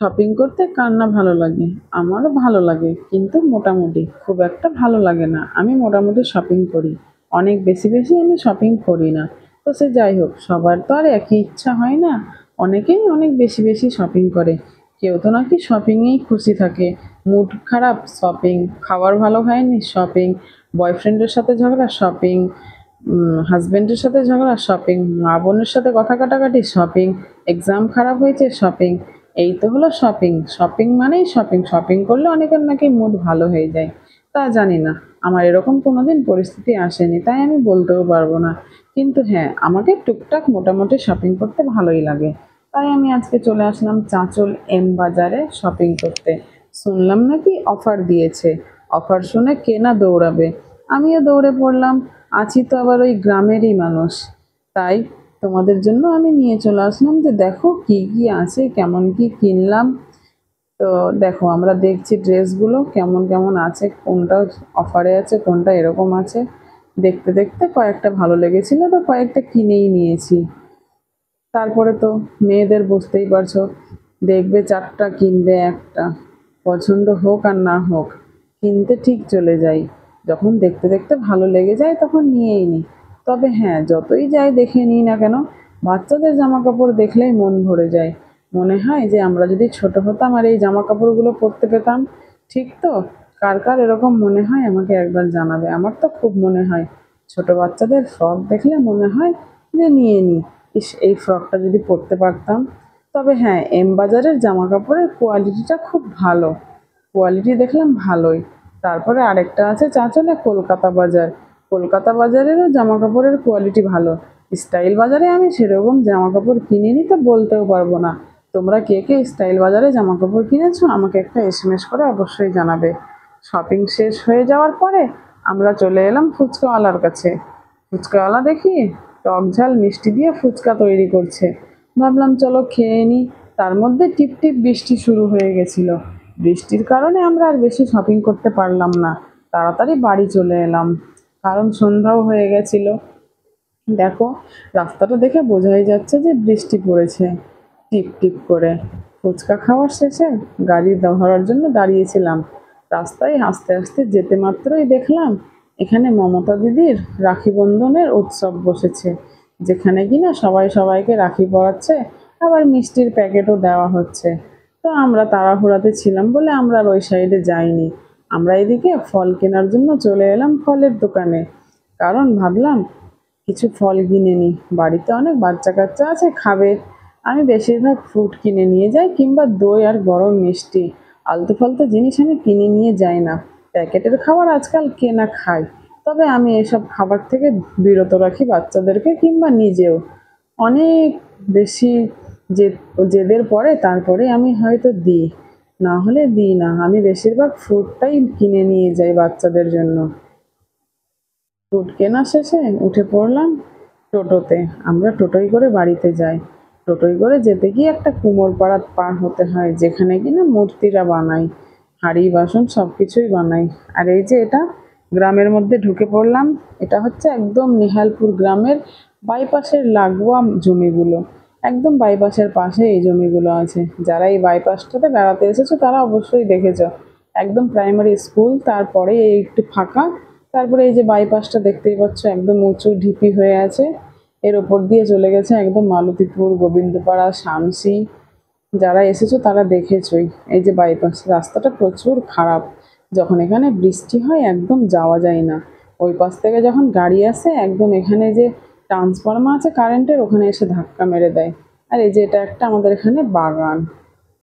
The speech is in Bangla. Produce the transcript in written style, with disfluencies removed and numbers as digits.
শপিং করতে কার না ভালো লাগে? আমারও ভালো লাগে, কিন্তু মোটামুটি, খুব একটা ভালো লাগে না। আমি মোটামুটি শপিং করি। অনেক বেশি বেশি আমি শপিং করি না। তো সে যাই হোক, সবার তো আর একই ইচ্ছা হয় না। অনেকেই অনেক বেশি বেশি শপিং করে। কেউ তো নাকি শপিংয়েই খুশি থাকে। মুড খারাপ, শপিং। খাবার ভালো হয়নি, শপিং। বয়ফ্রেন্ডের সাথে ঝগড়া, শপিং। হাজবেন্ডের সাথে ঝগড়া, শপিং। মা বোনের সাথে কথা কাটাকাটি, শপিং। এক্সাম খারাপ হয়েছে, শপিং। এই তো হলো শপিং। শপিং মানেই শপিং। শপিং করলে অনেকের নাকি মুড ভালো হয়ে যায়। তা জানি না। আমার এরকম কোনোদিন পরিস্থিতি আসেনি, তাই আমি বলতেও পারবো না। কিন্তু হ্যাঁ, আমাকে টুকটাক মোটামুটি শপিং করতে ভালোই লাগে। তাই আমি আজকে চলে আসলাম চাঁচল এম বাজারে শপিং করতে। শুনলাম নাকি অফার দিয়েছে। অফার শুনে কে না দৌড়াবে। আমিও দৌড়ে পড়লাম। আছি তো আবার ওই গ্রামেরই মানুষ। তাই তোমাদের জন্য আমি নিয়ে চলে আসলাম যে দেখো কি কি আছে, কেমন কি কিনলাম। তো দেখো, আমরা দেখছি ড্রেসগুলো কেমন কেমন আছে, কোনটা অফারে আছে, কোনটা এরকম আছে। দেখতে দেখতে কয়েকটা ভালো লেগেছিল, তো কয়েকটা কিনেই নিয়েছি। তারপরে তো মেয়েদের বুঝতেই পারছো, দেখবে চারটা কিনবে একটা। পছন্দ হোক আর না হোক, কিনতে ঠিক চলে যাই। যখন দেখতে দেখতে ভালো লেগে যায় তখন নিয়েই নিই। তবে হ্যাঁ, যতই যাই দেখে নিই না কেন, বাচ্চাদের জামা কাপড় দেখলেই মন ভরে যায়। মনে হয় যে আমরা যদি ছোট হতাম আর এই জামা কাপড়গুলো পরতে পেতাম। ঠিক তো? কার কার এরকম মনে হয় আমাকে একবার জানাবে। আমার তো খুব মনে হয়। ছোট বাচ্চাদের ফ্রক দেখলে মনে হয় যে নিয়ে নিই। ইস, এই ফ্রকটা যদি পরতে পারতাম। তবে হ্যাঁ, এম বাজারের জামা কাপড়ের কোয়ালিটিটা খুব ভালো। কোয়ালিটি দেখলাম ভালোই। তারপরে আরেকটা আছে চাঁচলে কলকাতা বাজার। কলকাতা বাজারেরও জামা কাপড়ের কোয়ালিটি ভালো। স্টাইল বাজারে আমি সেরকম জামা কাপড় কিনিনি, তো বলতেও পারবো না। তোমরা কে কে স্টাইল বাজারে জামা কাপড় কিনেছো আমাকে একটা এসএমএস করে অবশ্যই জানাবে। শপিং শেষ হয়ে যাওয়ার পরে আমরা চলে এলাম ফুচকাওয়ালার কাছে। ফুচকাওয়ালা দেখি টক ঝাল মিষ্টি দিয়ে ফুচকা তৈরি করছে। ভাবলাম চলো খেয়ে নিই। তার মধ্যে টিপ টিপ বৃষ্টি শুরু হয়ে গেছিল। বৃষ্টির কারণে আমরা আর বেশি শপিং করতে পারলাম না। তাড়াতাড়ি বাড়ি চলে এলাম, কারণ সন্ধ্যাও হয়ে গেছিল। দেখো, রাস্তাটা দেখে বোঝাই যাচ্ছে যে বৃষ্টি পড়েছে টিপ টিপ করে। ফুচকা খাওয়ার শেষে গাড়ি ধরার জন্য দাঁড়িয়েছিলাম। রাস্তায় আস্তে আস্তে যেতে মাত্রই দেখলাম এখানে মমতা দিদির রাখি বন্ধনের উৎসব বসেছে, যেখানে কিনা সবাই সবাইকে রাখি পরাচ্ছে, আবার মিষ্টির প্যাকেটও দেওয়া হচ্ছে। তো আমরা তাড়াহুড়াতে ছিলাম বলে আমরা আর ওই সাইডে যাইনি। আমরা এদিকে ফল কেনার জন্য চলে এলাম ফলের দোকানে। কারণ ভাবলাম কিছু ফল কিনে নিই, বাড়িতে অনেক বাচ্চা কাচ্চা আছে খাবে। আমি বেশিরভাগ ফ্রুট কিনে নিয়ে যাই, কিংবা দই আর গরম মিষ্টি। আলতু ফালতু জিনিস আমি কিনে নিয়ে যাই না। প্যাকেটের খাবার আজকাল কে না খায়। তবে আমি এসব খাবার থেকে বিরত রাখি বাচ্চাদেরকে, কিংবা নিজেও। অনেক বেশি যে জেদের পরে তারপরে আমি হয়তো দিই, না হলে দিই না। আমি বেশিরভাগ ফ্রুটটাই কিনে নিয়ে যাই বাচ্চাদের জন্য। ফ্রুট কেনা শেষে উঠে পড়লাম টোটোতে। আমরা টোটোয় করে বাড়িতে যাই। টোটোয় করে যেতে গিয়ে একটা কুমোরপাড়া পার হতে হয়, যেখানে কিনা মূর্তিরা বানাই। হাঁড়ি বাসন সব কিছুই বানাই। আর এই যে এটা, গ্রামের মধ্যে ঢুকে পড়লাম। এটা হচ্ছে একদম নিহালপুর গ্রামের বাইপাসের লাগোয়া জমিগুলো। একদম বাইপাসের পাশে এই জমিগুলো আছে। যারা এই বাইপাসটাতে বেড়াতে এসেছো তারা অবশ্যই দেখেছো। একদম প্রাইমারি স্কুল, তারপরে এই একটু ফাঁকা। তারপরে এই যে বাইপাসটা দেখতেই পাচ্ছ, একদম উঁচু ঢিপি হয়ে আছে। এর ওপর দিয়ে চলে গেছে একদম মালতীপুর, গোবিন্দপাড়া, শামসি। যারা এসেছো তারা দেখেছোই। এই যে বাইপাস রাস্তাটা প্রচুর খারাপ। যখন এখানে বৃষ্টি হয় একদম যাওয়া যায় না। ওই পাশ থেকে যখন গাড়ি আসে একদম এখানে যে ট্রান্সফরমার আছে কারেন্টের, ওখানে এসে ধাক্কা মেরে দেয়। আর এই যে এটা একটা আমাদের এখানে বাগান।